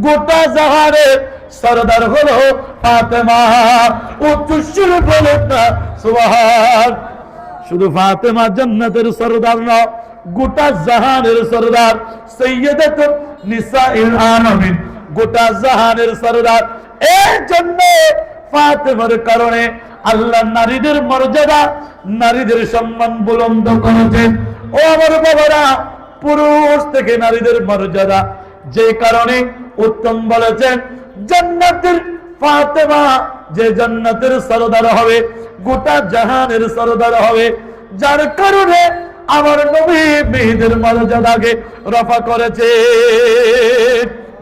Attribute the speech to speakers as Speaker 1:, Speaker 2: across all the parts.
Speaker 1: গোটা জাহানের সরদার হলো ফাতেমা। উচ্চস্বর বলেন না সুবহান। শুধু ফাতেমা জান্নাতের সরদার না, গোটা জাহানের সরদার, সাইয়্যিদাতুন নিসাইল আলামিন, গোটা জাহানের সরদার। এই জন্য ফাতেমার কারণে আল্লাহ নারীদের মর্যাদা, নারীদের সম্মান বুলন্দ করেছেন। ও আমার বাবারা, পুরুষ থেকে নারীদের মর্যাদা যে কারণে উত্তম বলেছেন, জান্নাতের ফাতেমা যে জান্নাতের সরদার হবে, গোটা জাহানের সরদার হবে, যার কারণে আমার নবী মেয়েদের মর্যাদাকে রফা করেছে।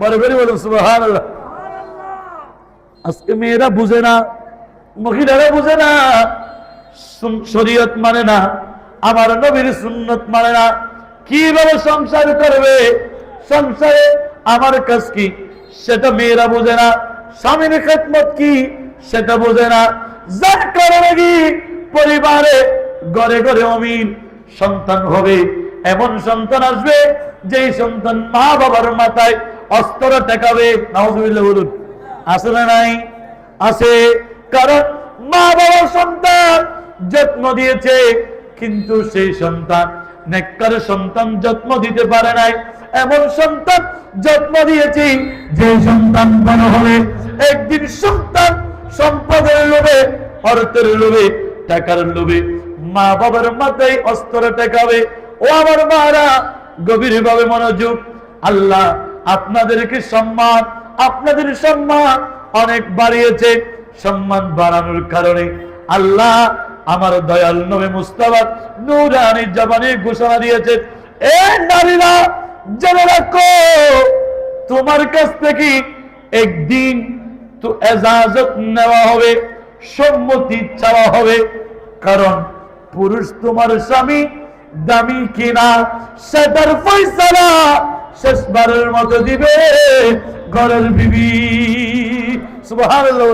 Speaker 1: বড় বলুন সুবহানাল্লাহ। আজকে মেয়েরা বুঝে না, মহিলারা বুঝে না, শরীয়ত মানে না, আমার নবীর সুন্নত মানে না। কিভাবে সংসার করবে, সংসারে আমার কাজ কি সেটা মেয়েরা বুঝে না, স্বামীর খেদমত কি সেটা বুঝে না। যার কারণে কি পরিবারে ঘরে ঘরে অমিল সন্তান হবে, এমন সন্তান আসবে যেই সন্তান মা বাবার মাথায় অস্ত্র টেকাবে। নাউযুবিল্লাহ বলুন, আছে না নাই? আছে। কারণ মা বাবার সন্তান যত্ন দিয়েছে, কিন্তু সেই সন্তান নেককার সন্তান যত্ন দিতে পারে নাই। এমন সন্তান যত্ন দিয়েছি যে সন্তান বড় হবে একদিন সন্তান সম্পদের লোভে, অর্থের লোভে, টাকার লোভে মা বাবার মাথায় অস্ত্র টেকাবে। ও আমার মারা, গভীর ভাবে মনোযোগ। আল্লাহ আপনাদেরকে সম্মান, আপনাদের সম্মান অনেক বাড়িয়েছে। সম্মান বাড়ানোর কারণে আল্লাহ আমার দয়াল নবী মুস্তাফা নূরানী জবানে ঘোষণা দিয়েছে, এ নারীরা জেনে রাখো, তোমার কাছ থেকে একদিন তো ইজাজত নেওয়া হবে, সম্মতি চাওয়া হবে। কারণ পুরুষ তোমার স্বামী দামি কিনা সেটার ফয়সালা শেষবারের মতো দিবে ঘরের বিবি। সুবহানাল্লাহ।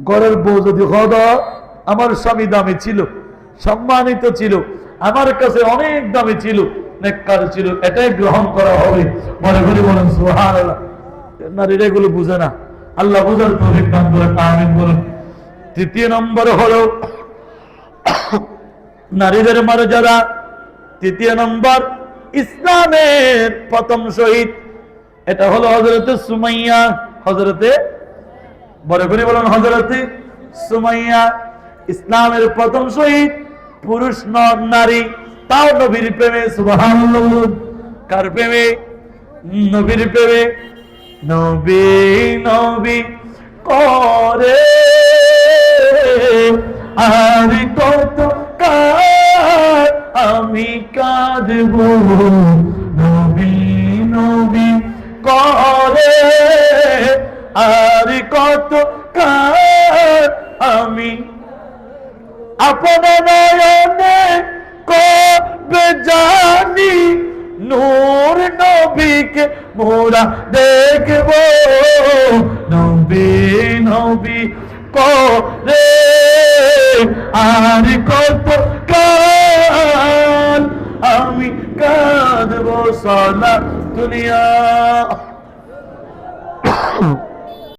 Speaker 1: ঘরের বউ যদি হদা, আমার স্বামী দামি ছিল, সম্মানিত ছিল, আমার কাছে অনেক দামি ছিল, নেককার ছিল, এটাই গ্রহণ করা হবে। মনে করে বলেন সুবহানাল্লাহ। নারীরা এগুলো বুঝে না, আল্লাহ বুঝার তৌফিক দান করেন, আমিন বলুন। তৃতীয় নম্বর হলো নারীদের মর্যাদা। তৃতীয় নম্বর, ইসলামের প্রথম শহীদ, এটা হলো হযরতে সুমাইয়া। হযরতে, বড় করে বলুন, হযরতে সুমাইয়া ইসলামের প্রথম শহীদ, পুরুষ নারী, তাও নবীর প্রেমে। সুবহানাল্লাহ। কার প্রেমে? নবীর প্রেমে। নবী নবী করে আর কত কার আমি কাঁদব, নবী নবী করে আর কত কার আমি আপন নয়নে কবে জানি নূর নবীকে মোরা দেখব, নবী নবী করে আর কত কাল আমি কাঁদব সারা দুনিয়া।